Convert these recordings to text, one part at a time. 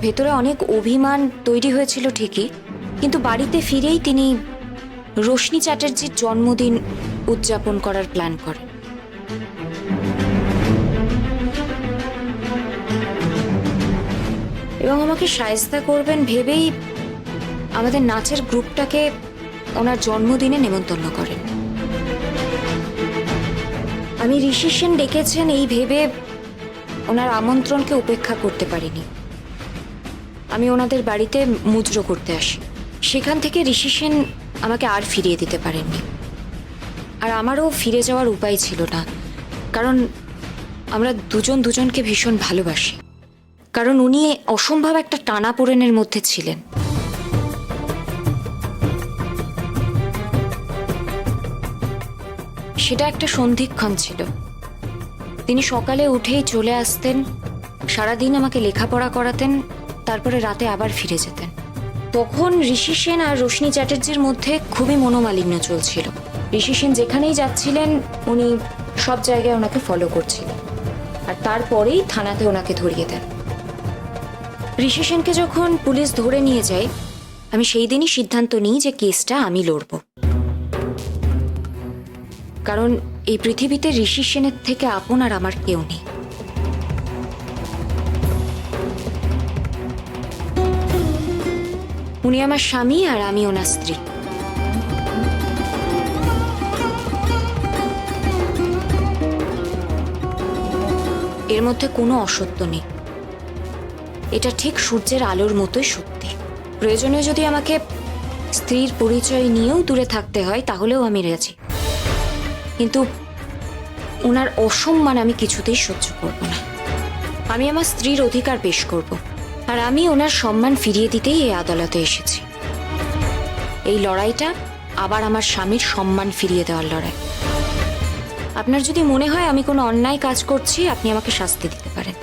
ভেতরে অনেক অভিমান তৈরি হয়েছিল ঠিকই, কিন্তু বাড়িতে ফিরেই তিনি রোশনি চ্যাটার্জির জন্মদিন উদযাপন করার প্ল্যান করেন। এবং আমাকে শায়েস্তা করবেন ভেবেই আমাদের নাচের গ্রুপটাকে ওনার জন্মদিনে নেমন্তন্ন করেন। আমি ঋষি সেন ডেকেছেন এই ভেবে ওনার আমন্ত্রণকে উপেক্ষা করতে পারিনি। আমি ওনাদের বাড়িতে মুজরো করতে আসি। সেখান থেকে ঋষি সেন আমাকে আর ফিরিয়ে দিতে পারেননি। আর আমারও ফিরে যাওয়ার উপায় ছিল না, কারণ আমরা দুজন দুজনকে ভীষণ ভালোবাসি। কারণ উনি অসম্ভব একটা টানাপোড়েনের মধ্যে ছিলেন। সেটা একটা সন্ধিক্ষণ ছিল। তিনি সকালে উঠেই চলে আসতেন, সারাদিন আমাকে লেখাপড়া করাতেন, তারপরে রাতে আবার ফিরে যেতেন। তখন ঋষি সেন আর রোশনি চ্যাটার্জির মধ্যে খুবই মনোমালিন্য চলছিল। ঋষি সেন যেখানেই যাচ্ছিলেন উনি সব জায়গায় ওনাকে ফলো করছিলেন, আর তারপরেই থানাতে ওনাকে ধরিয়ে দেন। ঋষি সেনকে যখন পুলিশ ধরে নিয়ে যায়, আমি সেই দিনই সিদ্ধান্ত নিই যে কেসটা আমি লড়ব। কারণ এই পৃথিবীতে ঋষি সেনের থেকে আপন আর আমার কেউ নেই। উনি আমার স্বামী আর আমি ওনার স্ত্রী। এর মধ্যে কোনো অসত্য নেই। এটা ঠিক সূর্যের আলোর মতোই সত্যি। প্রয়োজনে যদি আমাকে স্ত্রীর পরিচয় নিয়েও দূরে থাকতে হয় তাহলেও আমি রাজি, কিন্তু ওনার অসম্মান আমি কিছুতেই সহ্য করব না। আমি আমার স্ত্রীর অধিকার পেশ করব, আর আমি ওনার সম্মান ফিরিয়ে দিতেই এই আদালতে এসেছি। এই লড়াইটা আবার আমার স্বামীর সম্মান ফিরিয়ে দেওয়ার লড়াই। আপনার যদি মনে হয় আমি কোনো অন্যায় কাজ করছি, আপনি আমাকে শাস্তি দিতে পারেন।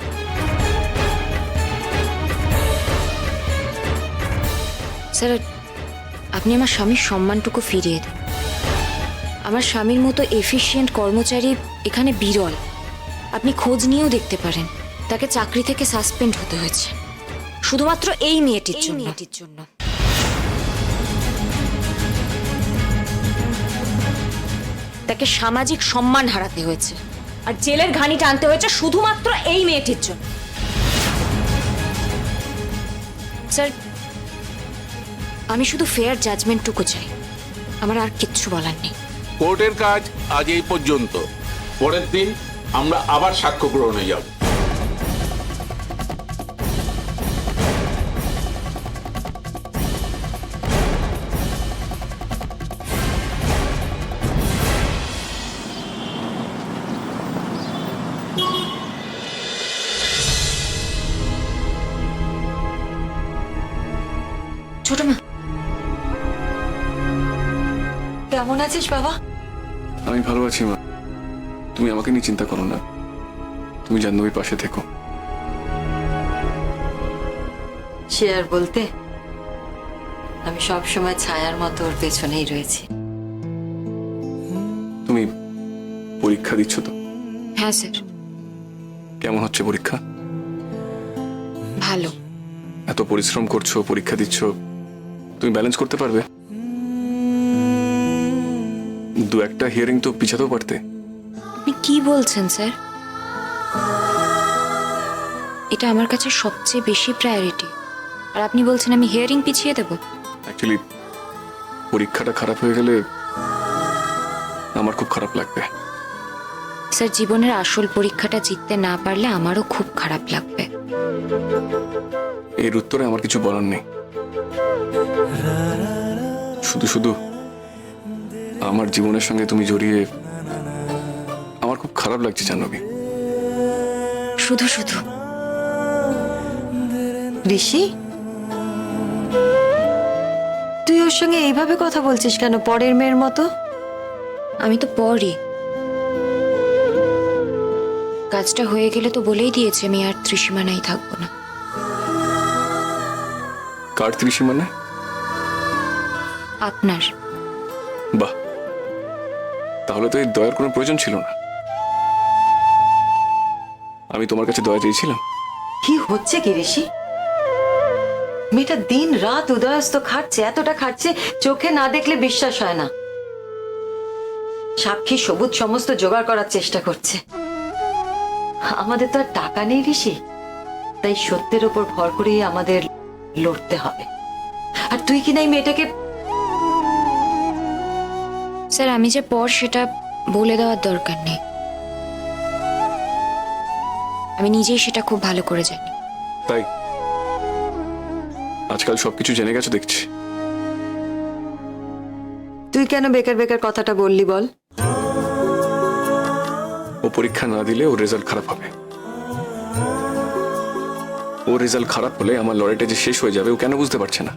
স্যার, আপনি আমার স্বামীর সম্মানটুকু ফিরিয়ে দিন। আমার স্বামীর মতো এফিশিয়েন্ট কর্মচারী এখানে বিরল। আপনি খোঁজ নিয়েও দেখতে পারেন, তাকে চাকরি থেকে সাসপেন্ড হতে হয়েছে শুধুমাত্র এই মেয়েটির জন্য। তাকে সামাজিক সম্মান হারাতে হয়েছে, আর জেলের ঘানিটা আনতে হয়েছে শুধুমাত্র এই মেয়েটির জন্য। স্যার, আমি শুধু ফেয়ার জাজমেন্টটুকু চাই, আমার আর কিচ্ছু বলার নেই। কোর্টের কাজ আজ এই পর্যন্ত। পরের দিন আমরা আবার সাক্ষ্য গ্রহণে যাব। ছোট মা, কেমন আছিস বাবা? আমি ভালো আছি মা, তুমি আমাকে নিয়ে চিন্তা করো না। তুমি জাহ্নবীর পাশে থেকো। সে আর বলতে, আমি সব সময় ছায়ার মতো ওর পেছনেই রয়েছি। তুমি পরীক্ষা দিচ্ছ তো? হ্যাঁ স্যার। কেমন হচ্ছে পরীক্ষা? ভালো। এত পরিশ্রম করছো, পরীক্ষা দিচ্ছ, তুমি ব্যালেন্স করতে পারবে? দু একটা হিয়ারিং তো পিছাতেও পারতে। আপনি কি বলছেন স্যার? এটা আমার কাছে সবচেয়ে বেশি প্রায়োরিটি, আর আপনি বলছেন আমি হিয়ারিং পিছিয়ে দেব? অ্যাকচুয়ালি পরীক্ষাটা খারাপ হয়ে গেলে আমার খুব খারাপ লাগবে। স্যার, জীবনের আসল পরীক্ষাটা জিততে না পারলে আমারও খুব খারাপ লাগবে। এর উত্তরে আমার কিছু বলার নেই। শুধু শুধু আমার জীবনের সঙ্গে তুমি জড়িয়ে আমার খুব খারাপ লাগছে জাহ্নবী। শুধু শুধু? ঋষি, তুই ওর সঙ্গে এইভাবে কথা বলছিস কেন, পরের মেয়ের মতো? আমি তো পরই। কাজটা হয়ে গেলে তো বলেই দিয়েছে আমি আর ত্রিসীমানাই থাকবো না। কার ত্রিসীমানা? আপনার। বাহ, তাহলে তো এই দয়ার কোনো প্রয়োজন ছিল না। আমি তোমার কাছে দয়া চেয়েছিলাম? কি হচ্ছে কি ঋষি? মেয়েটা দিন রাত উদয়স্ত খাচ্ছে, এতটা খাচ্ছে চোখে না দেখলে বিশ্বাস হয় না। সাক্ষী সবুজ সমস্ত জোগাড় করার চেষ্টা করছে। আমাদের তো আর টাকা নেই ঋষি, তাই সত্যের ওপর ভর করেই আমাদের লড়তে হবে। আর তুই কি না এই মেয়েটাকে স্যার আমি যে পর সেটা বলে দেওয়ার দরকার নেই, আমি নিজেই সেটা খুব ভালো করে জানি। তাই আজকাল সবকিছু জেনে গেছো দেখছি। তুই কেন বেকার বেকার কথাটা বললি বল? ও পরীক্ষা না দিলে ওর রেজাল্ট খারাপ হবে। ও রেজাল্ট খারাপ হলে আমার লড়াইটা যে শেষ হয়ে যাবে ও কেন বুঝতে পারছে না?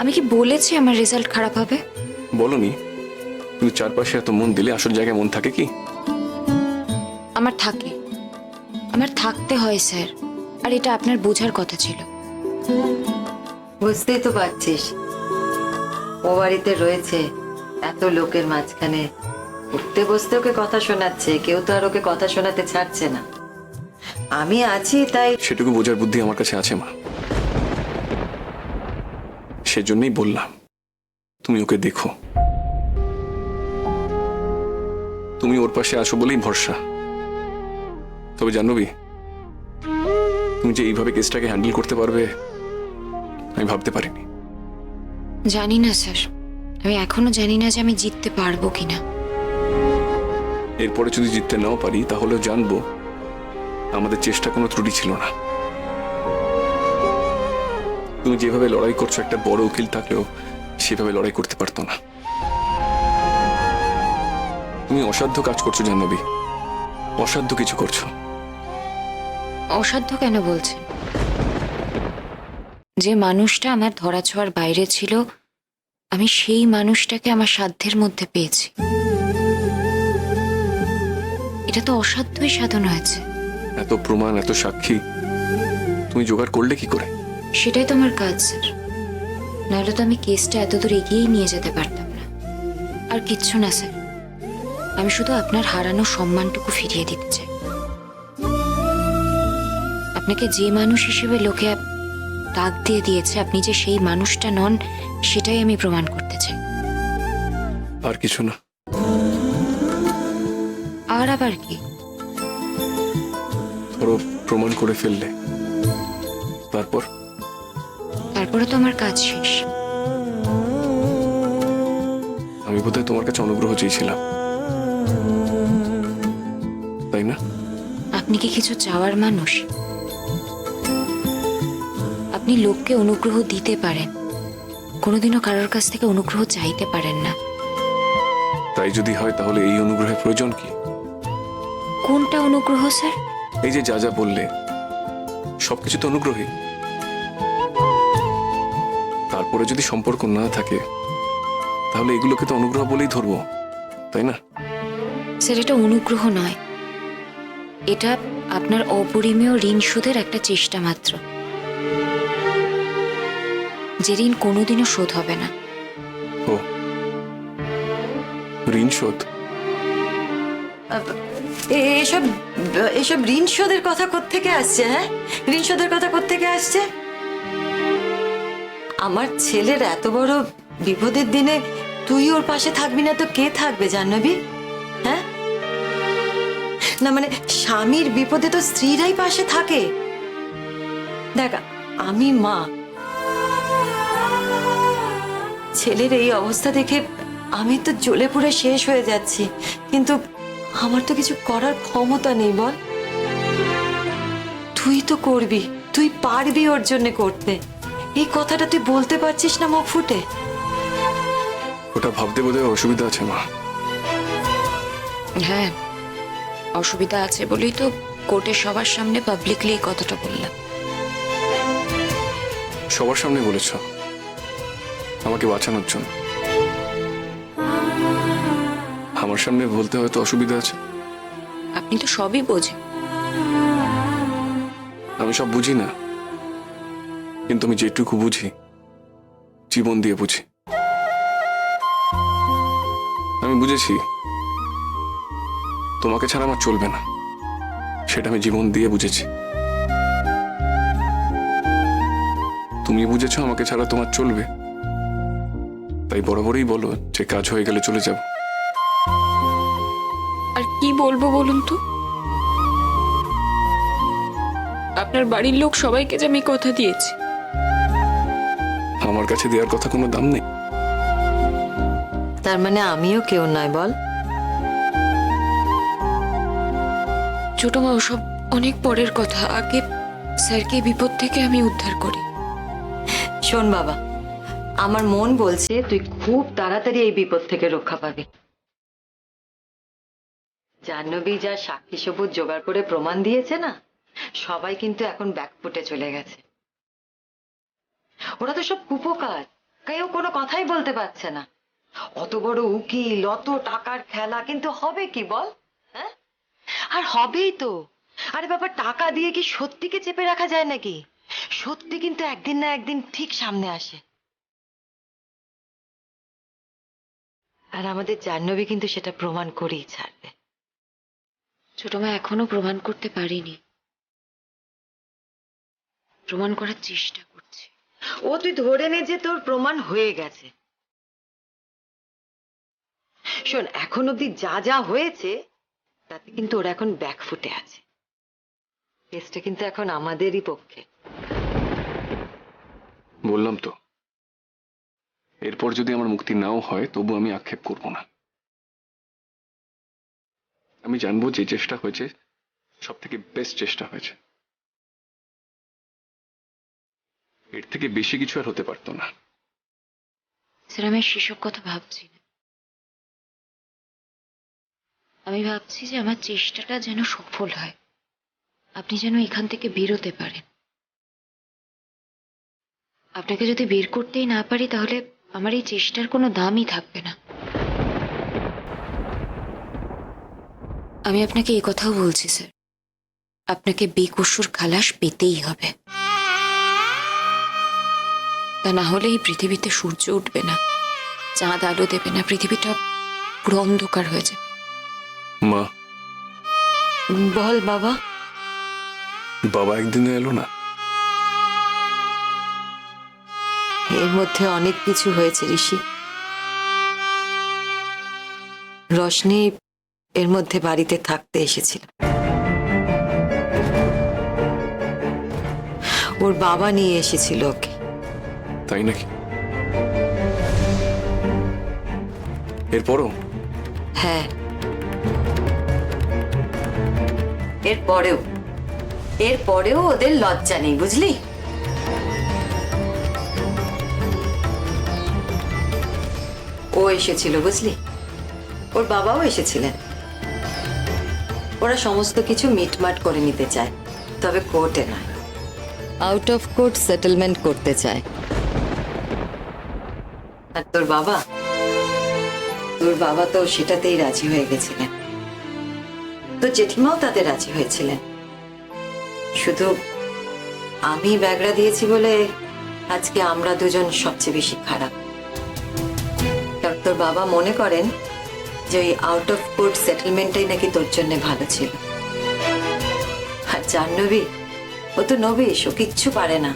আমি কি বলেছি আমার রেজাল্ট খারাপ হবে? বলনি। তুমি চারপাশে এত মন দিলে আসল জায়গায় মন থাকে কি? আমার থাকে, আমার থাকতে হয় স্যার, আর এটা আপনার বোঝার কথা ছিল। বুঝতেই তো পারছিস, ও বাড়িতে রয়েছে এত লোকের মাঝখানে, উঠতে বসতে ওকে কথা শোনাচ্ছে, কেউ তো আর ওকে কথা শোনাতে ছাড়ছে না। আমি আছি তাই। সেটুকু বোঝার বুদ্ধি আমার কাছে আছে মা, সেজন্যই বললাম তুমি ওকে দেখো। তুমি ওর পাশে আসো বলেই ভরসা। তবে জাহ্নবী, তুমি যে এইভাবে কেসটাকে হ্যান্ডেল করতে পারবে আমি ভাবতে পারিনি। জানি না স্যার, আমি এখনো জানি না যে আমি জিততে পারবো কিনা। এরপরে যদি জিততে নাও পারি তাহলেও জানবো আমাদের চেষ্টা কোনো ত্রুটি ছিল না। তুমি যেভাবে লড়াই করছো একটা বড় উকিল থাকলেও সেভাবে লড়াই করতে পারতো না। তুমি অসাধ্য কাজ করছো জাহ্নবী, অসাধ্য কিছু করছো। অসাধ্য কেন বলছেন? যে মানুষটা আমার ধরাছোঁয়ার বাইরে ছিল, আমি সেই মানুষটাকে আমার সাধ্যের মধ্যে পেয়েছি। এটা তো অসাধ্যই সাধন হয়েছে। এত প্রমাণ, এত সাক্ষী তুমি জোগাড় করলে কি করে? সেটাই তো আমার কাজ স্যার, নাহলে তো আমি কেসটা এতদূর এগিয়েই নিয়ে যেতে পারতাম না। আর কিচ্ছু না স্যার, আমি শুধু আপনার হারানো সম্মানটুকু ফিরিয়ে দিতে চাই। আপনাকে যে মানুষ হিসেবে লোকে দাগ দিয়ে দিয়েছে, আপনি যে সেই মানুষটা নন সেটাই আমি প্রমাণ করতে চাই। আর কিছু না? আর আবার কি? ধরো প্রমাণ করে ফেললে, তারপরে তো আমার কাজ শেষ। আমি বোধহয় তোমার কাছে অনুগ্রহ চেয়েছিলাম, তাই না? আপনি কি কিছু চাওয়ার মানুষ? আপনি লোককে অনুগ্রহ দিতে পারেন, কোনোদিনও কারোর কাছ থেকে অনুগ্রহ চাইতে পারেন না। তাই যদি হয় তাহলে এই অনুগ্রহের প্রয়োজন কি? কোনটা অনুগ্রহ স্যার? এই যে যা যা বললে সবকিছু তো অনুগ্রহই। তারপরে যদি সম্পর্ক না থাকে তাহলে এগুলোকে তো অনুগ্রহ বলেই ধরবো, তাই না? স্যার এটা অনুগ্রহ নয়, এটা আপনার অপরিমেয় ঋণ শোধের একটা চেষ্টা মাত্র, যে ঋণ কোনোদিনও শোধ হবে না। ও, ঋণ শোধ? এসব এসব ঋণ শোধের কথা কোত্থেকে আসছে? হ্যাঁ, ঋণ শোধের কথা কোত্থেকে আসছে? আমার ছেলের এত বড় বিপদের দিনে তুই ওর পাশে থাকবি না তো কে থাকবে জাহ্নবী? হ্যাঁ, না মানে স্বামীর বিপদে তো স্ত্রীরাই পাশে থাকে। দেখ, আমি মা, ছেলের এই অবস্থা দেখে আমি তো জ্বলে পুড়ে শেষ হয়ে যাচ্ছি, কিন্তু আমার তো কিছু করার ক্ষমতা নেই। বল, তুই তো করবি, তুই পারবি ওর জন্য করতে। এই কথাটা তুই বলতে পারছিস না মুখ ফুটে? ওটা ভাবতে বোধহয় অসুবিধা আছে মা। হ্যাঁ, অসুবিধা আছে বলেই তো কোর্টে সবার সামনে পাবলিকলি এই কথাটা বললাম। সবার সামনে বলেছ আমাকে বাঁচানোর জন্য, আমার সামনে বলতে হয়তো অসুবিধা আছে। আপনি তো সবই বোঝেন। আমি সব বুঝি না, কিন্তু আমি যেটুকু বুঝি জীবন দিয়ে বুঝি। আমি বুঝেছি তোমাকে ছাড়া আমার চলবে না, সেটা আমি জীবন দিয়ে বুঝেছি। তুমি বুঝেছো আমাকে ছাড়া তোমার চলবে, তাই বরাবরই বলো যে কাজ হয়ে গেলে চলে যাব। আর কি বলবো বলুন তো? আপনার বাড়ির লোক সবাইকে যে আমি কথা দিয়েছি। আমার কাছে দেওয়ার কথা কোনো দাম নেই। তার মানে আমিও কেউ নয় বল? ছোট মা, ওসব অনেক পরের কথা। আগে স্যারকে এই বিপদ থেকে আমি উদ্ধার করি। শোন বাবা, আমার মন বলছে তুই খুব তাড়াতাড়ি এই বিপদ থেকে রক্ষা পাবি। জাহ্নবী যা সাক্ষী সবুজ জোগাড় করে প্রমাণ দিয়েছে না, সবাই কিন্তু এখন ব্যাকফুটে চলে গেছে। ওরা তো সব কুপোকার, কেউ কোনো কথাই বলতে পারছে না। অত বড় উকিল, অত টাকার খেলা, কিন্তু হবে কি বল? হ্যাঁ, আর হবেই তো। আরে বাবা, টাকা দিয়ে কি সত্যিকে চেপে রাখা যায় নাকি? সত্যি কিন্তু একদিন না একদিন ঠিক সামনে আসে। আর আমাদের জাহ্নবী কিন্তু সেটা প্রমাণ করেই ছাড়বে। ছোট মা, এখনো প্রমাণ করতে পারিনি, প্রমাণ করার চেষ্টা করছি। ও তুই ধরে নে যে তোর প্রমাণ হয়ে গেছে। শোন, এখন অব্দি যা যা হয়েছে তাতে কিন্তু ওরা এখন ব্যাকফুটে আছে। কেসটা কিন্তু এখন আমাদেরই পক্ষে। বললাম তো, এরপর যদি আমার মুক্তি নাও হয় তবু আমি আক্ষেপ করব না। আমি জানবো যে চেষ্টা হয়েছে সব থেকে বেস্ট চেষ্টা হয়েছে। এর থেকে বেশি কিছু আর হতে পারতো না। স্যার, আমি সেসব কথা ভাবছি না। আমি ভাবছি যে আমার চেষ্টাটা যেন সফল হয়, আপনি যেন এখান থেকে বেরোতে পারেন। আপনাকে যদি বের করতেই না পারি তাহলে আমার এই চেষ্টার কোনো দামই থাকবে না। আমি আপনাকে এই কথাও বলছি স্যার, আপনাকে বেকসুর খালাস পেতেই হবে। তা না হলে এই পৃথিবীতে সূর্য উঠবে না, চাঁদ আলো দেবে না, পৃথিবীটা পুরো অন্ধকার হয়ে যাবে। মা, বল বাবা। বাবা একদিনে এলো না। এর মধ্যে অনেক কিছু হয়েছে ঋষি। রশনি এর মধ্যে বাড়িতে থাকতে এসেছিল। ওর বাবা নিয়ে এসেছিল ওকে। তাই নাকি? এরপরও? হ্যাঁ, এরপরেও ওদের লজ্জা নেই, বুঝলি? ও এসেছিল, বুঝলি? ওর বাবাও এসেছিলেন। ওরা সমস্ত কিছু মিটমাট করে নিতে চায়, তবে কোর্টে নয়, আউট অফ কোর্ট সেটেলমেন্ট করতে চায়। আর তোর বাবা তো সেটাতেই রাজি হয়ে গেছিলেন। তো জেঠিমাও তাতে রাজি হয়েছিলেন। শুধু আমি ব্যাগরা দিয়েছি বলে আজকে আমরা দুজন সবচেয়ে বেশি খারাপ। কারণ তোর বাবা মনে করেন যে ওই আউট অফ কোর্ট সেটেলমেন্টটাই নাকি তোর জন্য ভালো ছিল। আর জাহ্নবী, ও তো নবিশ, ও কিচ্ছু পারে না।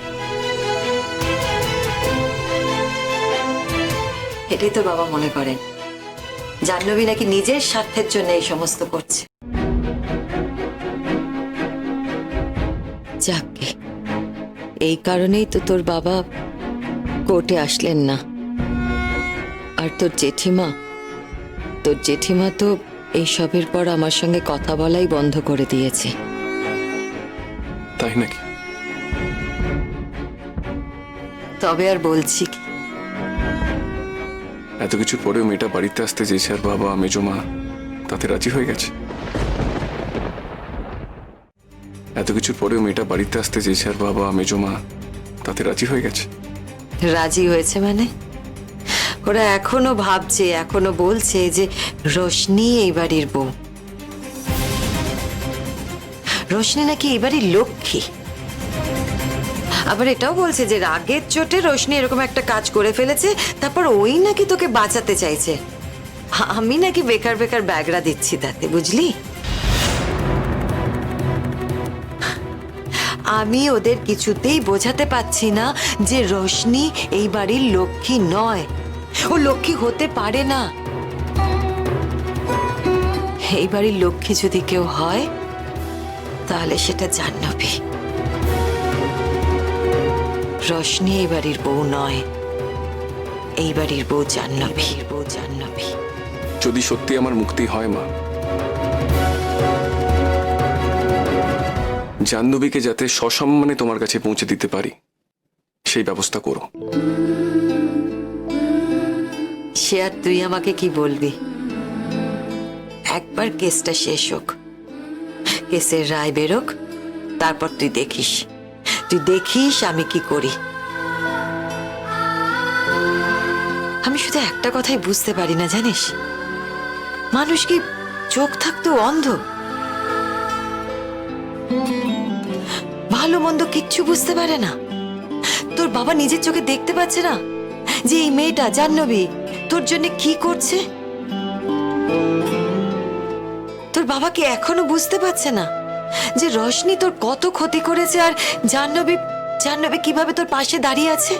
এটাই তোর বাবা মনে করেন জাহ্নবী নাকি নিজের স্বার্থের জন্য এই সমস্ত করছে। যাকে এই কারণেই তো তোর বাবা কোর্টে আসলেন না। আর তোর জেঠিমা তো এই সবের পর আমার সঙ্গে কথা বলাই বন্ধ করে দিয়েছে। তাই নাকি? তবে আর বলছি কি, এত কিছুর পরেও মেয়েটা বাড়িতে আসতে চেয়েছে আর বাবা মেজমা তাতে রাজি হয়ে গেছে। এত কিছুর পরেও মেয়েটা বাড়িতে আসতে চেয়েছে আর বাবা মেজমা তাতে রাজি হয়ে গেছে। রাজি হয়েছে মানে? ওরা এখনো ভাবছে, এখনো বলছে যে রোশনি এই বাড়ির বউ। রোশনি নাকি এই বাড়ির লক্ষ্মী। আবার এটাও বলছে যে রাগের চোটে রোশনি এরকম একটা কাজ করে ফেলেছে, তারপর ওই নাকি তোকে বাঁচাতে চাইছে। আমি নাকি বেকার বেকার ব্যাগরা দিচ্ছি তাতে, বুঝলি? আমি ওদের কিছুতেই বোঝাতে পারছি না যে রোশনি এই বাড়ির লক্ষ্মী নয়, ও লক্ষ্মী হতে পারে না। এই বাড়ির লক্ষ্মী যদি কেউ হয় তাহলে সেটা জাহ্নবী। রোশনি এই বাড়ির বউ নয়, এই বাড়ির বউ জাহ্নবী। যদি সত্যি আমার মুক্তি হয় মা, জাহ্নবীকে যাতে সসম্মানে তোমার কাছে পৌঁছে দিতে পারি সেই ব্যবস্থা করো। সে আর তুই আমাকে কি বলবি? একবার কেসটা শেষ হোক, কেসের রায় বেরোক, তারপর তুই দেখিস আমি কি করি। আমি শুধু একটা কথাই বুঝতে পারি না জানিস, মানুষ কি চোখ থাকতেও অন্ধ? ভালো মন্দ কিচ্ছু বুঝতে পারে না? তোর বাবা নিজের চোখে দেখতে পাচ্ছে না যে এই মেয়েটা জাহ্নবী তোর জন্য কি করছে? তোর বাবা কি এখনো বুঝতে পারছে না যে রোশনি তোর কত ক্ষতি করেছে আর জাহ্নবী কিভাবে তোর পাশে দাঁড়িয়ে আছে?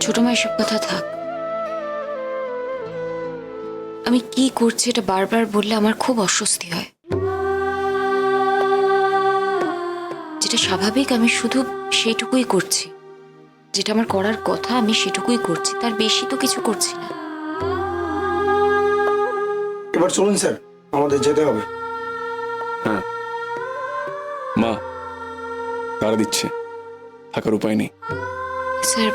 ছোট মা, এসব কথা থাক। আমি কি করছি এটা বারবার বললে আমার খুব অস্বস্তি হয়। যেটা স্বাভাবিক আমি শুধু সেইটুকুই করছি, যেটা আমার করার কথা আমি সেটুকুই করছি, তার বেশি তো কিছু করছি না। এবার চলুন স্যার, আমাদের যেতে হবে। হ্যাঁ মা, তারা দিচ্ছে, থাকার উপায় নেই। স্যার,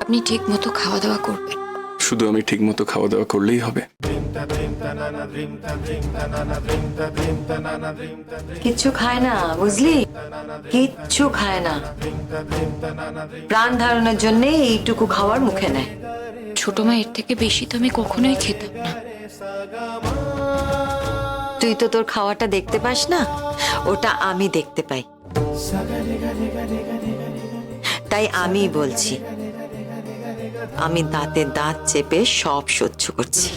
আপনি ঠিক মতো খাওয়া দাওয়া করবেন। শুধু আমি ঠিক মতো খাওয়া দাওয়া করলেই হবে? কিচ্ছু খায় না, বুঝলি? কিচ্ছু খায় না, প্রাণ ধারণের জন্য এইটুকু খাওয়ার মুখে নেয়। ছোট মা, এর থেকে বেশি তো আমি কখনোই খেতাম না। তুই তো তোর খাওয়াটা দেখতে পাস না, ওটা আমি দেখতে পাই, তাই আমি বলছি, আমি দাঁতে দাঁত চেপে সব সহ্য করছি,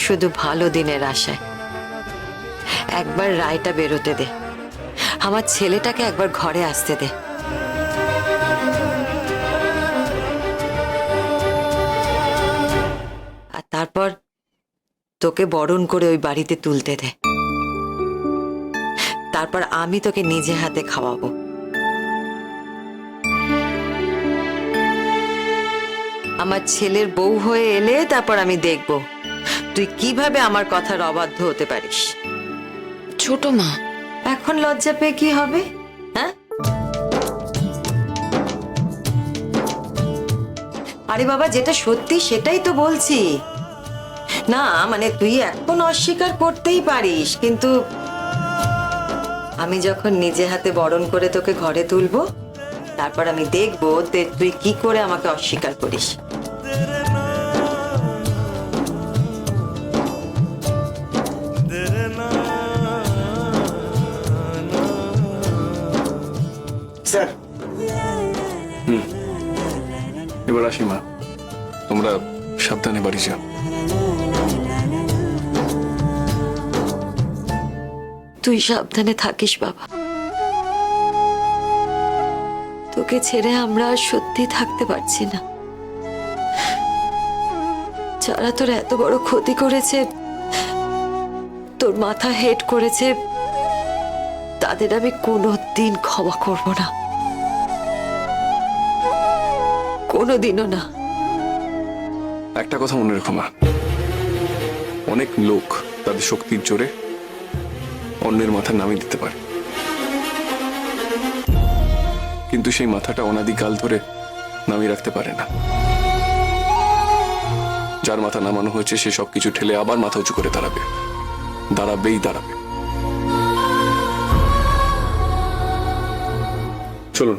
শুধু ভালো দিনের আশায়। একবার রায়টা বেরোতে দে, আমার ছেলেটাকে একবার ঘরে আসতে দে। আর তারপর তোকে বরণ করে ওই বাড়িতে তুলতে দে, তারপর আমি তোকে নিজে হাতে খাওয়াবো। আমার ছেলের বউ হয়ে এলে তারপর আমি দেখব তুই কিভাবে আমার কথার অবাধ্য হতে পারিস। ছোট মা, এখন লজ্জা পেয়ে কি হবে? হ্যাঁ, আরে বাবা, যেটা সত্যি সেটাই তো বলছি। না মানে তুই এখন অস্বীকার করতেই পারিস, কিন্তু আমি যখন নিজে হাতে বরণ করে তোকে ঘরে তুলবো, তারপর আমি দেখবো তুই কি করে আমাকে অস্বীকার করিস। স্যার, এবার আসি মা, তোমরা সাবধানে বাড়ি যাও। তুই সাবধানে থাকিস বাবা, তোকে ছেড়ে আমরা আর সত্যি থাকতে পারছি না। যারা তোর এত বড় ক্ষতি করেছে, তোর মাথা হেট করেছে, তাদের আমি কোনোদিন ক্ষমা করব না, কোনোদিনও না। একটা কথা মনে রেখো মা, অনেক লোক তাদের শক্তির জোরে অন্যের মাথা নামিয়ে দিতে পারে, কিন্তু সেই মাথাটা অনাদিকাল ধরে নামিয়ে রাখতে পারে না। যার মাথা নামানো হয়েছে সে সবকিছু ঠেলে আবার মাথা উঁচু করে দাঁড়াবেই দাঁড়াবে। চলুন।